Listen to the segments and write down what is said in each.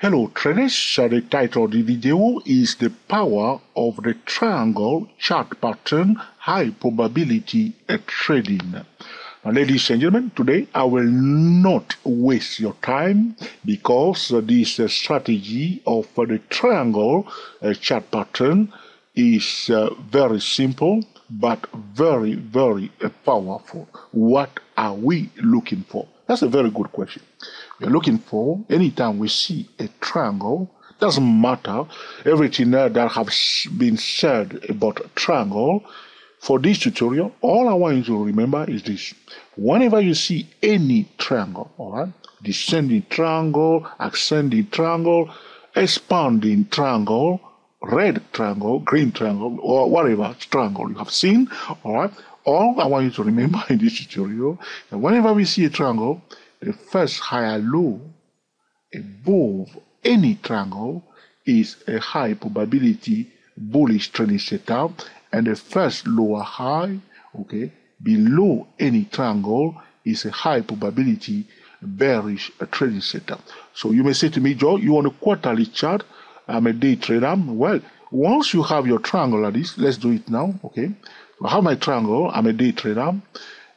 Hello traders, the title of the video is The Power of the Triangle Chart Pattern High Probability Trading. Now, ladies and gentlemen, today I will not waste your time because this strategy of the triangle chart pattern is very simple but very, very powerful. What are we looking for? That's a very good question. We're looking for, anytime we see a triangle, doesn't matter everything that has been said about a triangle. For this tutorial, all I want you to remember is this. Whenever you see any triangle, all right, descending triangle, ascending triangle, expanding triangle, red triangle, green triangle, or whatever triangle you have seen, all right, all I want you to remember in this tutorial, that whenever we see a triangle, the first higher low above any triangle is a high probability bullish trending setup, and the first lower high, okay, below any triangle is a high probability bearish trading setup. So you may say to me, Joe, you want a quarterly chart? I'm a day trader. Well, once you have your triangle like this, let's do it now, okay? I have my triangle, I'm a day trader.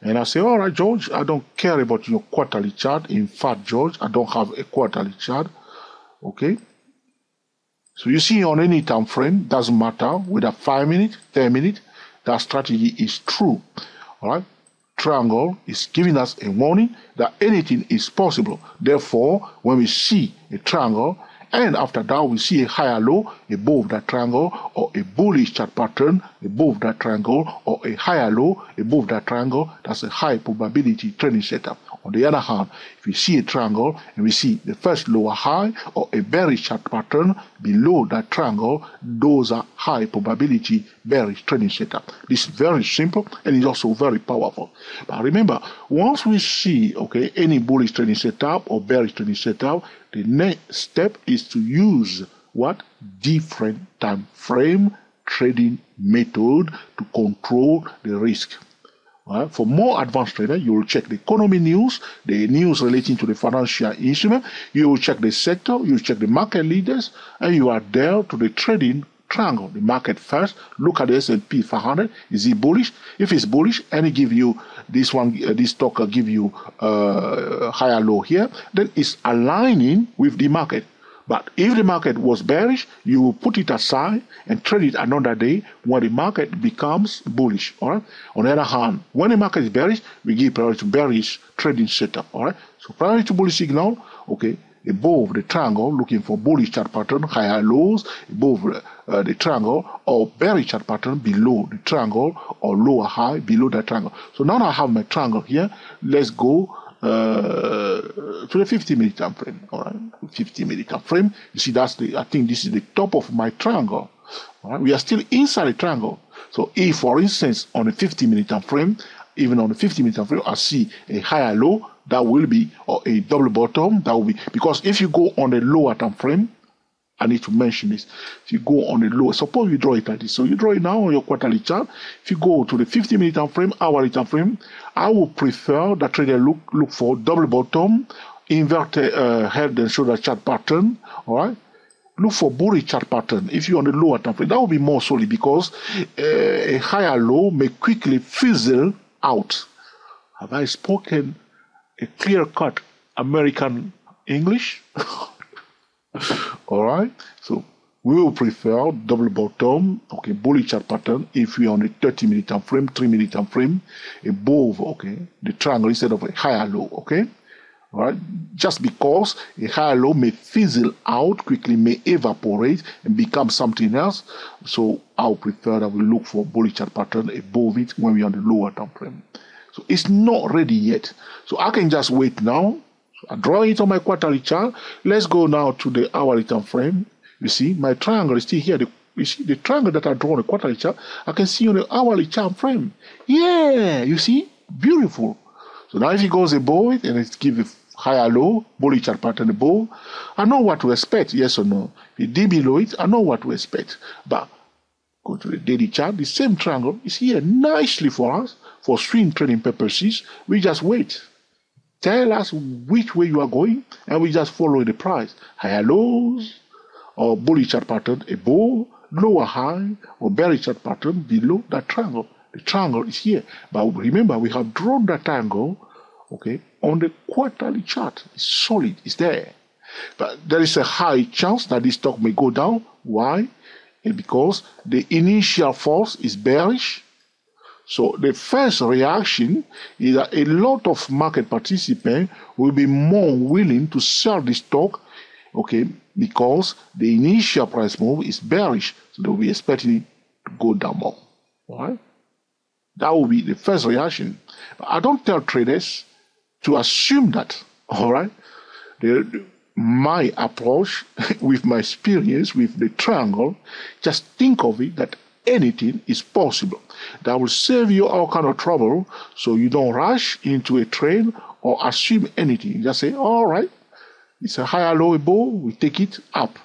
And I say, all right, George, I don't care about your quarterly chart. In fact, George, I don't have a quarterly chart. Okay. So you see on any time frame, doesn't matter, whether 5 minutes, 10 minutes, that strategy is true. All right. Triangle is giving us a warning that anything is possible. Therefore, when we see a triangle, and after that we see a higher low above that triangle, or a bullish chart pattern above that triangle, or a higher low above that triangle, that's a high probability trending setup. On the other hand, if we see a triangle and we see the first lower high or a bearish chart pattern below that triangle, those are high probability bearish trending setup. This is very simple and it's also very powerful. But remember, once we see, okay, any bullish trending setup or bearish trending setup, the next step is to use what? Different time frame trading method to control the risk. Right? For more advanced trader, you will check the economy news, the news relating to the financial instrument, you will check the sector, you will check the market leaders, and you are there to the trading triangle. The market first, look at the S&P 500, is it bullish? If it's bullish, and it give you this one, this stock will give you higher low here, then it's aligning with the market. But if the market was bearish, you will put it aside and trade it another day when the market becomes bullish. All right. On the other hand, when the market is bearish, we give priority to bearish trading setup. All right. So priority to bullish signal, okay, above the triangle, looking for bullish chart pattern, higher lows above the triangle, or bearish chart pattern below the triangle, or lower high below that triangle. So now I have my triangle here. Let's go to the 50-minute time frame. All right, 50-minute time frame. You see, that's the, I think this is the top of my triangle. All right, we are still inside the triangle. So if, for instance, on the 50-minute time frame, even on the 50-minute time frame, I see a higher low, that will be, or a double bottom, that will be, because if you go on the lower time frame, I need to mention this. If you go on the low, suppose you draw it like this. So you draw it now on your quarterly chart. If you go to the 50-minute time frame, hourly time frame, I would prefer that trader look for double bottom, inverted head and shoulder chart pattern. All right. Look for bullish chart pattern. If you're on the lower time frame, that will be more solid because a higher low may quickly fizzle out. Have I spoken a clear-cut American English? All right, so we will prefer double bottom, okay, bullish chart pattern if we are on the 30-minute time frame, 3-minute time frame, above, okay, the triangle instead of a higher low, okay. All right, just because a higher low may fizzle out quickly, may evaporate and become something else. So I'll prefer that we look for bullish chart pattern above it when we are on the lower time frame. So it's not ready yet. So I can just wait now. I draw it on my quarterly chart. Let's go now to the hourly time frame. You see, my triangle is still here. You see the triangle that I draw on the quarterly chart, I can see on the hourly time frame. Yeah, you see, beautiful. So now if it goes above it and it gives a higher low, bullish chart pattern above, I know what to expect, yes or no. If it did below it, I know what to expect. But go to the daily chart, the same triangle is here nicely for us for swing trading purposes. We just wait. tell us which way you are going, and we just follow the price. Higher lows, or bullish chart pattern above, lower high, or bearish chart pattern below that triangle. The triangle is here. But remember, we have drawn that triangle, okay, on the quarterly chart. It's solid, it's there. But there is a high chance that this stock may go down. Why? Because the initial force is bearish. So the first reaction is that a lot of market participants will be more willing to sell the stock, okay, because the initial price move is bearish. So they'll be expecting it to go down more. All right? That will be the first reaction. But I don't tell traders to assume that. All right? My approach with my experience with the triangle, just think of it that anything is possible. That will save you all kind of trouble, so you don't rush into a trade or assume anything. Just say, all right, it's a higher low above, we take it up.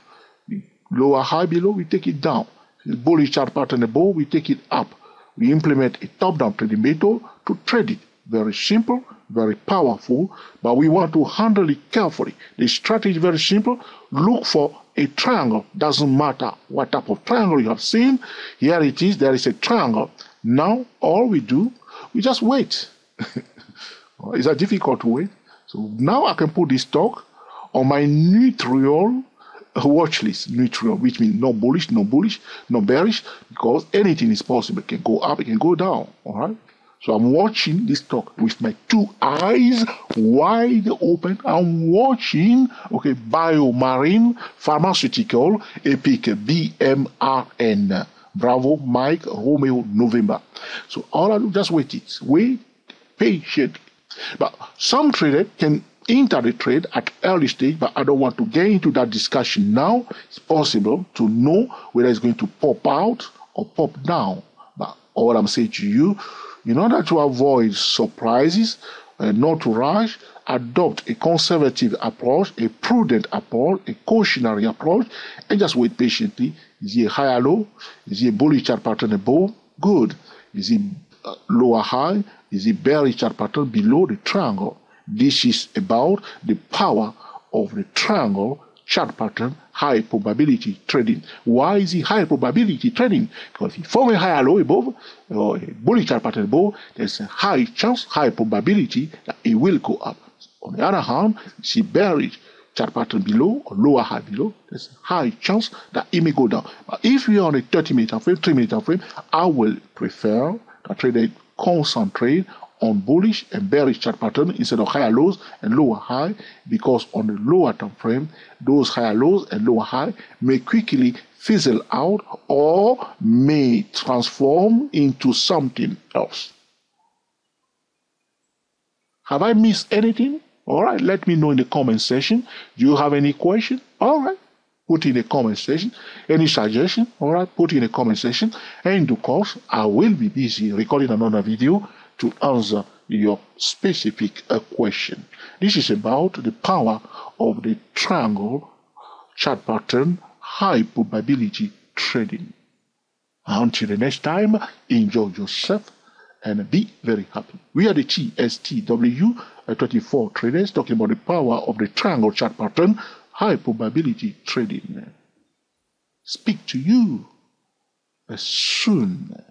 Lower high below, we take it down. The bullish chart pattern above, we take it up. We implement a top-down trading method to trade it. Very simple, very powerful, but we want to handle it carefully. The strategy is very simple. Look for a triangle. Doesn't matter what type of triangle you have seen. Here it is. There is a triangle. Now, all we do, we just wait. Is that difficult to wait? So now I can put this stock on my neutral watch list. Neutral, which means no bullish, no bearish, because anything is possible. It can go up, it can go down. All right? So I'm watching this stock with my two eyes wide open. I'm watching, okay, biomarine, pharmaceutical, epic, BMRN. Bravo, Mike, Romeo, November. So all I do, just wait patiently. But some traders can enter the trade at early stage, but I don't want to get into that discussion now. It's possible to know whether it's going to pop out or pop down. But all I'm saying to you, in order to avoid surprises and not to rush, adopt a conservative approach, a prudent approach, a cautionary approach, and just wait patiently. Is it a higher low? Is it a bullish chart pattern above? Good. Is it lower high? Is it bearish chart pattern below the triangle? This is about the power of the triangle chart pattern, high probability trading. Why is it high probability trading? Because if you form a higher low above or a bullish chart pattern above, there's a high chance, high probability that it will go up. On the other hand, see bearish chart pattern below or lower high below, there's a high chance that it may go down. But if you're on a 30-minute frame, 3-minute frame, I will prefer that trader concentrate on bullish and bearish chart pattern instead of higher lows and lower high, because on the lower time frame, those higher lows and lower high may quickly fizzle out or may transform into something else. Have I missed anything? All right, let me know in the comment section. Do you have any question? All right, put in the comment section. Any suggestion? All right, put in the comment section. And of course, I will be busy recording another video to answer your specific question. This is about the power of the triangle chart pattern, high probability trading. Until the next time, enjoy yourself and be very happy. We are the TSTW 24 traders talking about the power of the triangle chart pattern, high probability trading. Speak to you soon.